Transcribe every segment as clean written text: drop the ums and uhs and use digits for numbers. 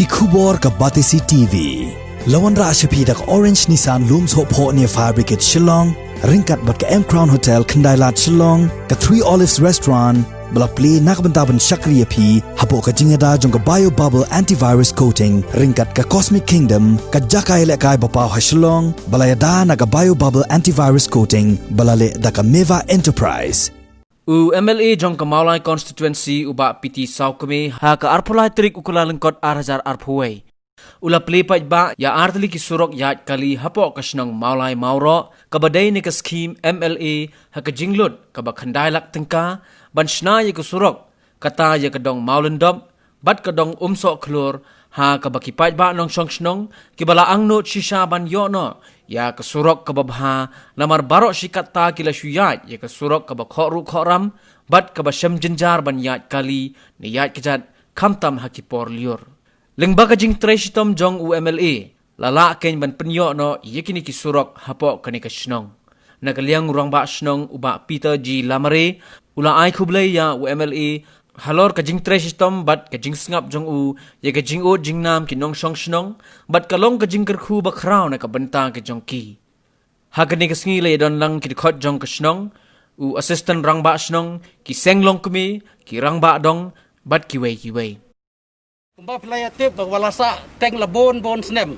ki khubor ka Batisi TV. Lawan ra ashapi dak Orange Nissan Looms Hope Ho near Fire Brigade Shillong, ringkat bat ka M Crown Hotel Kendailat Shillong, ka Three Olives Restaurant, bala Plie nakbentaban Shakriya P, hapo ka jingada jong ka Bio Bubble Antivirus Coating, ringkat ka Cosmic Kingdom, ka Jakai lekai bapaw ha Shillong, bala yada na ka Bio Bubble Antivirus Coating, bala le da ka Meva Enterprise. MLA jong ka Mawlai constituency uba piti saukme ha ka arpulai trik ukula lengkot arhajar arpuai. Ula pelipat ba ya artli ki surok ya kali hapo kasnong Mawlai Mawroh ka badai ni ka scheme MLA ha ka jinglut ka ba khandai lak Tyngka ban shna ya ka surok kata ya ka dong Mawlendop bat ka dong sok klur ha ka ba kipat ba nong shnong ki bala angnot shisha ban yo no ya ka surok ka babha lamar barok shikat ta kila shuyat ya ka surok ka ba khoru khoram bat ka ba shem jinjar ban yat kali ni yat kejat kamtam hakipor liur. Lengba ka jing treshitom jong UMLA lala ken ban penyo no yekini ki surok hapo kani ka shnong nakaliang urang ba shnong uba Peter G Lamare ula ai khublai ya UMLA halor ka jing treshitom bat ka jing ngap jong u ye ka jing o jing nam ki nong shong shnong bat kalong ka jing kerkhu ba kraw na ka banta ka jong ki ha kani ka sngi le don lang ki khot jong ka shnong u assistant rang ba shnong ki senglong kumi ki rang ba dong bat ki wei Kumba Plie tip walasa teng labon bon snem.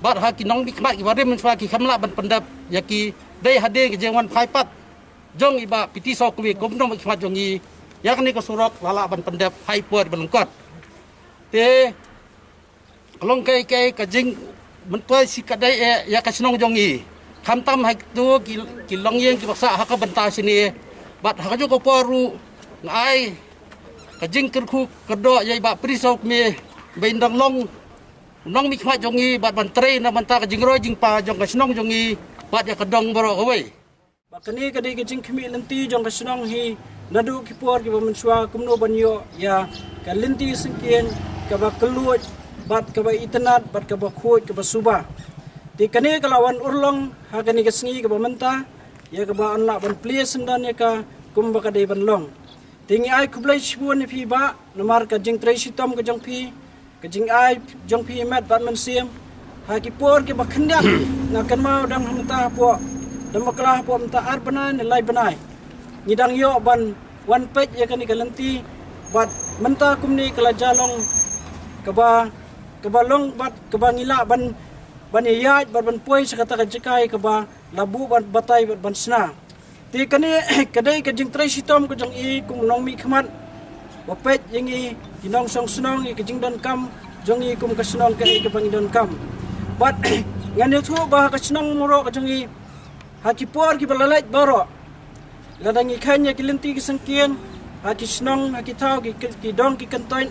Bat ha ki nong bi kmat ki warim men ki khamla ban pendap yaki dei hade ki jengwan phai pat. Jong iba piti sok wi kum nong kmat jong i yakni ko surok lala ban pendap phai puat ban kot. Te kalong kai ka jing men toy si kadai ya ka snong jong i. Kham tam ha tu ki long yeng ki baksa ha ka banta sini. Bat ha jo ko poru ngai kajing kerku kedok yai bak prisok me bendang long nong mi khmat jongi bat bantre na banta kajing roi jing pa jong kasnong jongi bat ya kedong boro away bakani kadi kajing khmi lenti jong kasnong hi nadu ki por ki bamenswa kumno banyo ya kalenti singkien ka ba keluat bat ka ba itnat bat ka ba khot ka ba suba ti kani kalawan urlong ha kani kasngi ka ba menta ya ka ba anla ban Plie sendan ya ka kum ba kadai ban long Tingi ai kublai shibun ni ba namar ka jing treshitom ka jong pi ka jing ai jong pi met bat man sim ha ki por ki bakhnyak na kan mau dang hamta po dam kala po mta ar banai ni lai banai ni dang yo ban wan pej ya kan ikalenti bat menta kumni kala jalong ka ba long bat ka ba ngila ban yat bat ban poi sakata ka jikai ka ba labu bat batai bat ban sna ti kani kadai ka jing treshitom ko jong i kum nong mi khmat bapet yang i kinong song snong i ka jing don kam jong i kum ka snong ka i ka bang don kam but ngan yu thu ba ka snong moro ka jong i ha ki por ki balalait baro ladang i khanya ki lenti ki sangkien ha ki snong ha ki thau ki dong ki kantoin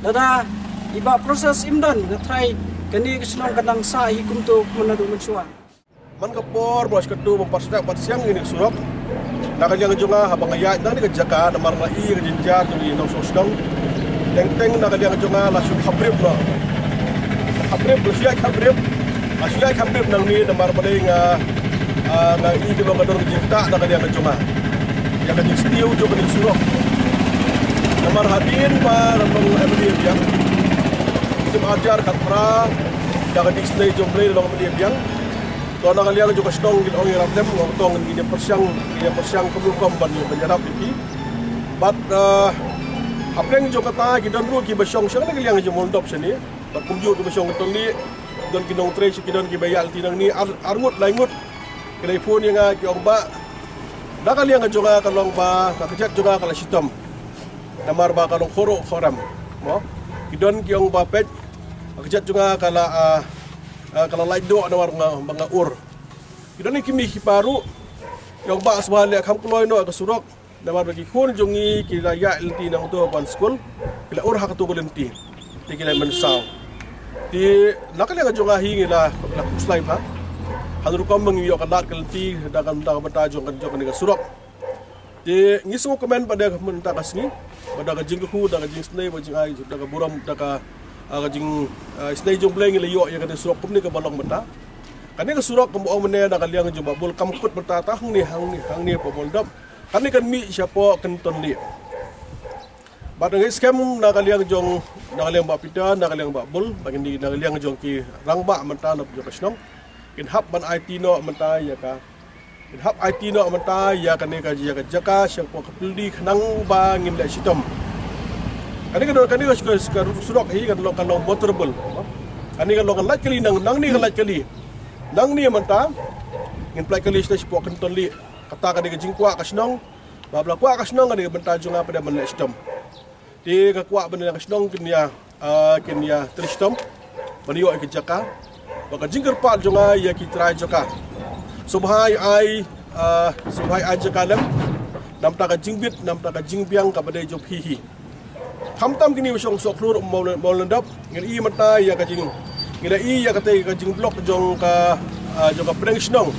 lada iba proses imdan na try kani ka snong kadang sa i kum tu manadu mensua man kapor bos kedu mempersiap bat siang ini surok nak yang junga habang ayat dan ni jaka na marla i jinjar ni no sosdong teng nak yang junga la su khabrib no khabrib besia khabrib nang ni na mar badai nga i di lo kador jinta nak yang junga yang kan stiu jo kan surok na mar hadin par mong abdi yang sim ajar khatra dak display jomble lo abdi yang Tuan nak lihat juga sedang di orang Arab dem, orang dia persiang kemukom ban penjarap ini. But apa yang juga kata kita dulu kita bersiang nak lihat juga mondop sini. Berkunjung kita bersiang betul ni dan kita nongtres kita kita bayar tinang ni armut laingut. Telefon yang kita orang nak lihat juga kalau orang kerja juga kalau sistem. Namar kalau khoro khoram. Kita orang pet kerja juga kalau lain doa nawar mga ur. Kita ni kimi kiparu yang ba asbali kham kloi no ka surok nawar bagi khun jongi ki raya lti nang to pan school kila ur ha ka to lenti ti kila mensaw ti lakal nga jonga hingi la kuslai pa hanru kom mangi yo kalat kelti dalam bata jong kan ka surok ti ngisu komen pada menta kasni pada ka jingku daga jing snai ba jing ai daga buram daga kajing snai jong bleng layo ya kada surok kum ni ka balong bata kani ka surok kum ong mene da kaliang jong bul kam kut bata hang ni po boldop kani kan mi siapo kan ton li Batang scam nakaliang jong nakaliang ba pita nakaliang ba bul bagi ni nakaliang jong ki rangba menta na jong kasnong kin hap ban IT no menta ya ka kin hap IT no menta ya ka ne ka ya ka jaka syang po kapildi khnang ba ngim la sitom ani ka surok hi kan lo motorable ani kan lo kan lat kali nang ni kan lat kali nang ni menta ngin plai kali stage po kan toli kata ka ni ka jingkwa kasnong ba bla kwa kasnong ani menta jong apa da man la sitom di kakuak benda yang sedang kenya tristom beliau ke jaka baka jingker pat jonga ya ki try jaka subhai ai jaka lam nam ta ka jingbit nam ta ka jingbiang ka bade jop hi tam kini usong sok klur mau lendap ngel i mata ya ka jing ngila i ya ka te ka jing blok jong ka preng snong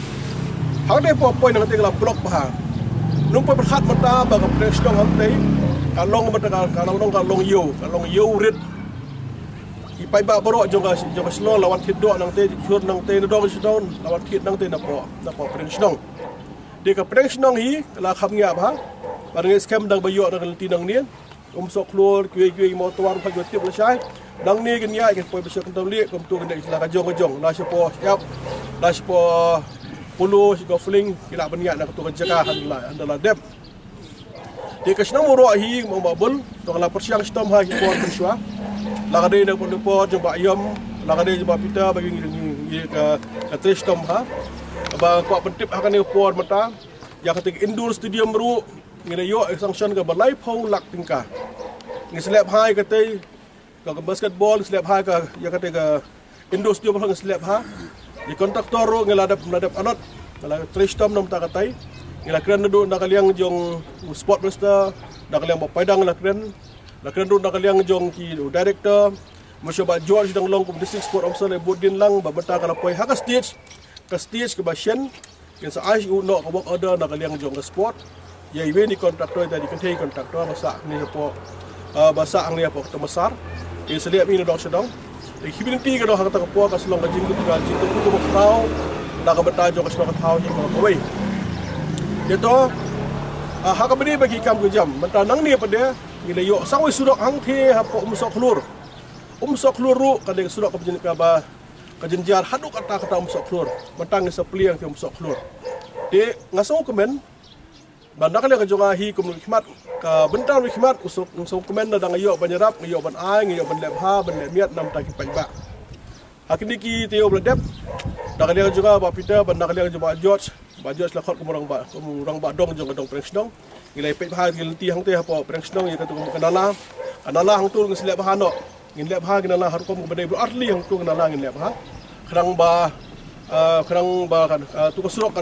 hang de po nang te la blok pa nung pa berhat mata baka preng snong hang te kalong mata kalong yo rit ipai ba borok jonga slo lawan hiddo nang te chur nang te dong sidon lawan hit nang te na po preng snong de ka preng snong hi la kham nya ba bareng scam dang bayo nang ti nang ni sok klur kue mo tuar pa yotip la sai dang ni gen ya ke poi besok kan li kom tu gen la ka jong la sipo yap la sipo pulu si go fling kila banya nak tu jaka han la andala dep di kasnang Mawroh hi mau babul tong la persiang stom ha ki por persua la ka de na pon por jomba ayam la ka de jomba pita bagi ngi ka tres stom ha ba ko pentip ha kan ni por mata ya ka te indoor stadium ru ngi yo sanction ka balai phau lak Tyngka ngi slap hai ka te ka basketball slap hai ka ya ka te ka indoor stadium ha slap ha di kontraktor ru ngi ladap anot la tres stom nam ta ka tai ngila kren do nakaliang jong sport master nakaliang ba padang la kren do nakaliang jong ki director masyo ba George dang long district sport officer le bodin lang ba bata kala poi ha ka stage ke ba shen ken sa ai u no ka work order nakaliang jong ka sport ye we ni kontraktor tadi kan thei kontraktor masa ni po basa ang ni po temasar ke seliap ni dok sedong hibinti ka do ha ka po ka selong ka jing ka ko tau na ka bata jong ka selong ka tau ni ko wei Itu hak beri bagi kam kejam. Mentanang ni pada bila yo sangoi surok hang the hapo umsok klur ru kadang surok ka penjen ka ba kajenjar haduk kata umsok klur. Mentang sepli yang umsok klur. De ngasong komen bandak le ka jonga hi kum hikmat ka bentar hikmat usuk ngasong komen dadang yo banyarap yo ban ai yo ban lebha ban lemiat nam ta ki paiba. Hakini ki teo bledep dakale ka jonga ba pita bandak le ka jonga George Baju selakot kumurang ba dong jong dong prengsdong ngilai pet bahag ngilti hang te hapo prengsdong ya katu kanala hang tu ngislep bahano ngilep bahag kanala har kom badai bu arli hang tu kanala ngilep bahag kerang ba kan tu surok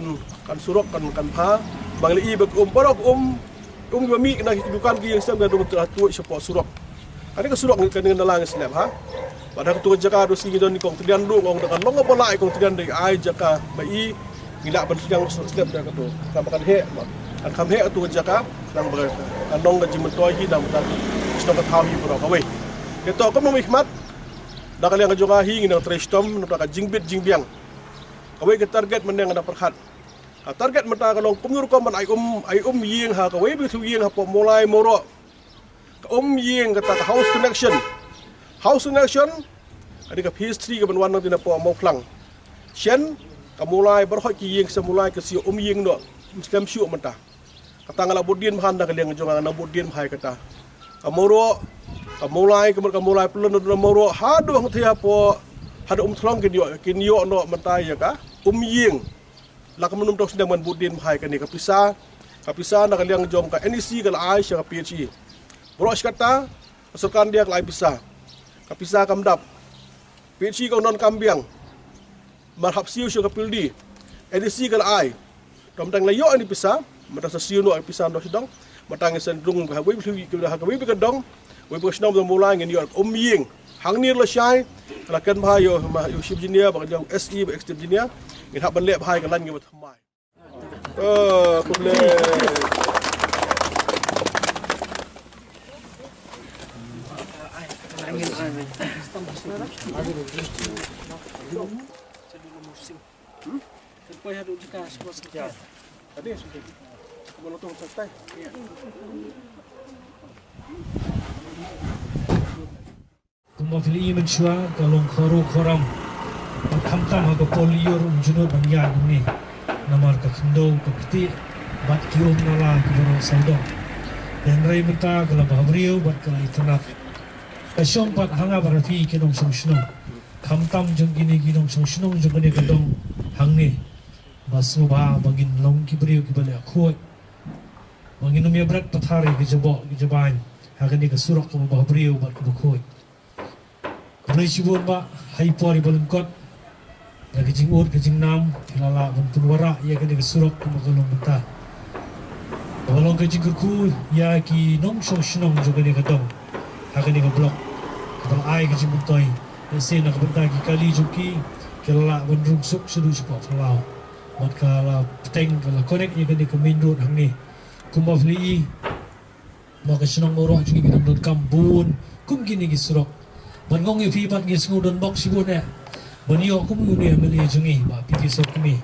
kan surok kan pha bang li ba borok bami na dukan ki yang sam ga dong tu sepo surok ani ka surok kan kanala ngislep ha pada tu jaka do singi don ni kong trian du ngong kan long bola kong trian dei ai jaka bai ngila ban siang step dah katu kamakan he an kam he tu jaka nang ber anong ga jimentoi hi dam ta stop ka thau hi pro ka we ke to ko mo hikmat da kaliang ga jonga hi nang trestom nang ka jingbit jingbiang ka we ke target meneng ada perkhat target mata ka long kumur ko man ai ying ha ka we bi thu ying ha po Mawlai Mawroh ka ying ka ta house connection ada ka PS3 ka ban wan nang tina po mo klang shen Mawlai berhak ki yeng semulai ke si yeng no muslim syuk menta kata ngala bodin bhan da kaliang jonga na bodin bhai kata Mawlai Mawlai pelon do Mawroh hadu hang thia po hadu thlong kin yo no menta ya ka yeng la ka menum tok sedang man bodin bhai ka ni ka pisa na kaliang jong ka NEC ka ai sya ka PhD bro kata asalkan dia ka ai pisa kamdap PhD ka non kambiang marhab siu syuk kapildi edisi kal ai tom tang layo ani pisa mata sa siu no pisa no sidong matang sendrung ka we ka dong we bos nom Mawlai ngin yo ying hang nir la shai la kan bha yo ship engineer ba jong SE ba extend engineer ngin hab ban le bhai ka lan ngi ba thamai kumle Depois ada de casa, posso ficar. Cadê? Como eu não estou no Kumafili mensua kalong khoro khoram khamtam ha ko polior unjuno banya ni namar ka khindo ka kti bat kiom nala kiboro saudo dan rai menta kala bahriu bat kala itnat kasyong pat hanga barafi kinong sungsno khamtam jong gini ginong sungsno jong ne kadong hangni basu ba bagin long kibriu kibale khoi bagin mi brat pathari kijabo kijaban hagani ka surok ko bahriu bat ko khoi Kami sibuk ba haipori balengkot, lagi jingut ke jingnam, kelala buntun warak ia kena kesurok ke makalong mentah. Balong ke jingkerku ia ki nong song senong juga ni kadang, akan ni ke blok, kepala air ke jingmuntoi, sen nak benda ki kali juki, kelala bundrung suk sedu sepak falau. Mat kala peteng kala connect ia kena ke main road hang ni, kumaf li, maka senong Mawroh juga kita don kambun, kum kini kesurok. Bangong ifi bat ngis ngudon box sibun ya. Banyo kum nguni ameli jungi ba piti sok kumi.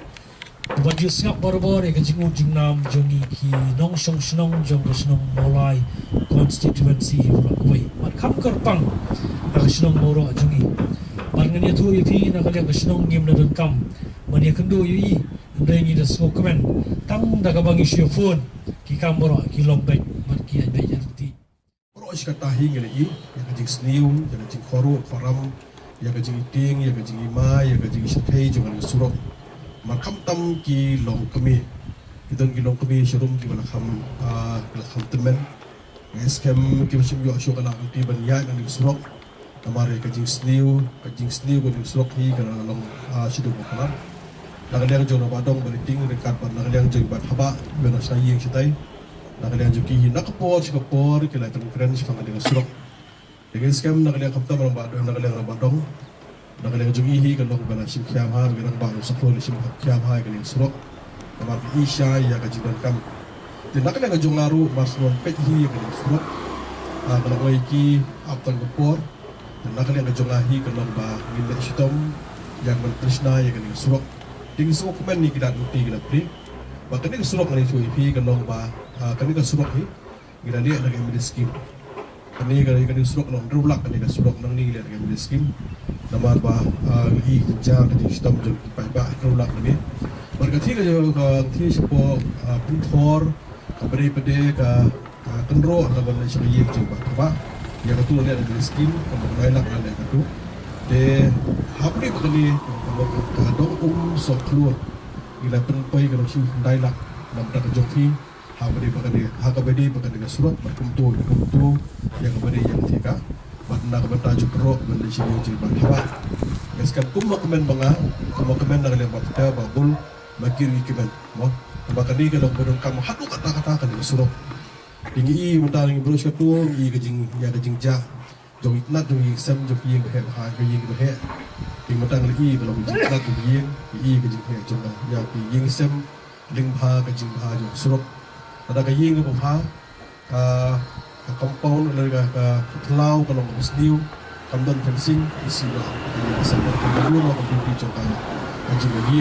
Bat jus ngap bor-bor ke jingu jingnam jungi ki nong song snong jong snong Mawlai constituency rakoi. Bat kham kerpang ka snong Mawroh jungi. Bat ngani tu ifi na ka snong ngim na don kam. Mani kendo yi ndai ngi da sok kemen. Tang da ka bangi shio phone ki kam Mawroh ki lombek bat ki ai ya ti. Terus kata hingga ini, yang kajing senium, yang kajing koru, koram, yang kajing iting, yang kajing ima, yang kajing syakhay, jangan surok. Makam tam ki long kami, kita ki long kami serum ki balakam temen. Eskem ki macam yo asyo kana ki banyak yang surok. Namare kajing seniu, kajing surok hi kana long sidu bakalar. Nakaliang jong nabadong baliting dekat ban nakaliang jong bat haba, bena sayi yang sitai. Nakaliang juki nakapor sikapor kila keren sifang dengan surok. Dengan skam nakaliang kapta malang badong nakaliang rabadong. Nakaliang juki hi kalong bana sim kiam ha dengan badong saklo sim kiam ha dengan surok. Namar isya ya kajidan kam. Dan nakaliang jong ngaru masnon pet hi dengan surok. Kalong waiki aptan kapor. Dan nakaliang jong ahi kalong ba ngilek sitom yang berkrishna ya dengan surok. Dengan surok kemen ni kita uti kita pri. Bahkan ni surok ni tu ipi kalong ba kami kan surok ni, kita lihat lagi ambil skim. Kami kan surok nong drulak kami kan surok nong ni lihat lagi ambil skim. Nama bah lagi kerja kerja sistem jadi payah drulak lagi. Berkati kerja kerja sepo pintor, kabari pede ka kendro atau benda sebagainya coba apa. Yang itu lihat ambil skim, kemudian lain ada itu. De habis begini kalau dong sok keluar, kita penpai kalau sih lain dalam kerja joki. Hakabedi bakal surat berkumpul yang kembali yang tiga batna kebenta jukro benda sini jadi bahawa eskan kumma kemen banga kumma kemen nak lihat kita babul makiri kemen mo bakal ni kalau bodong kamu hadu kata-kata kan surat tinggi mentang bros katu i kejing ya kejing ja jong itnat jong sem jong yang behe ha kejing behe ting mentang lagi kalau kejing itnat jong yang i kejing he jong ya kejing sem ling bha kejing bha jong surat ada kaya yang apa? Compound ada Plie kalau musliu, kamdan fencing isi lah. Sampai kedua orang pergi coba kaji lagi.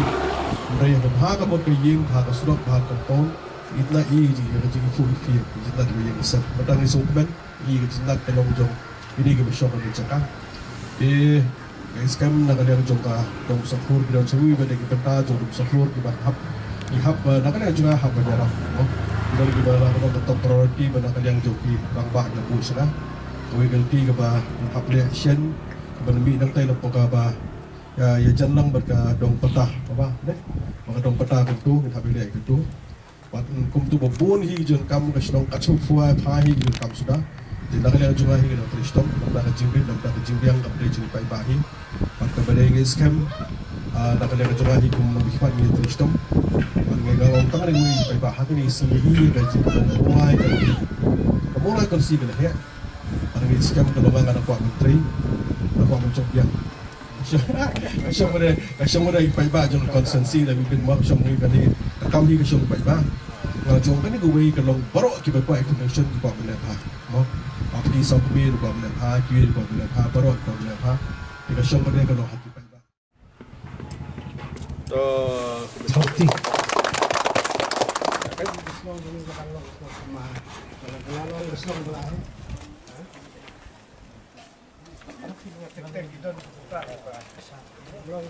Mereka berhak apa kaya berhak surat berhak compound. Itlah ini kaji itu ifir. Itlah kaya yang besar. Batang isukmen ini kaji kalau jom ini kita syok ada cakap. Sekarang nak ada jongka dong sahur kita cakap pada kita tahu jom sahur kita ihap nak ada juga hab berjarah. Dari kita lah kalau top priority pada kalian joki bang yang bus lah. Kau ganti ke bah update action berlebih nang tay lepo ke bah ya janlang berka dong petah apa deh. Maka dong petah itu kita pilih itu. Buat kum tu babun hi jen kam ke sedang kacau fuai pahi jen kam sudah. Jadi nak kalian juga hi kita kristom nak kejimrit nak kejimriang update jen pai bahi. Buat kepada scam nak kalian juga hi kum bihmat ni kristom. Kalau orang ni pai bah ni sini gaji Mawlai kan sih kena ya. Orang ini sekarang kalau orang ada kuat menteri, kuat mencoba. Kasih mereka pai bah jangan konsensi dan bikin mak kasih mereka ni kami kasih pai bah. Kalau jom kan ni gue kalau baru kita buat explanation kita menepa. Mau apa di sok bir kita menepa, kiri kita menepa, baru kita menepa. Kita kasih mereka kalau hati pai bah. Sakti. Belum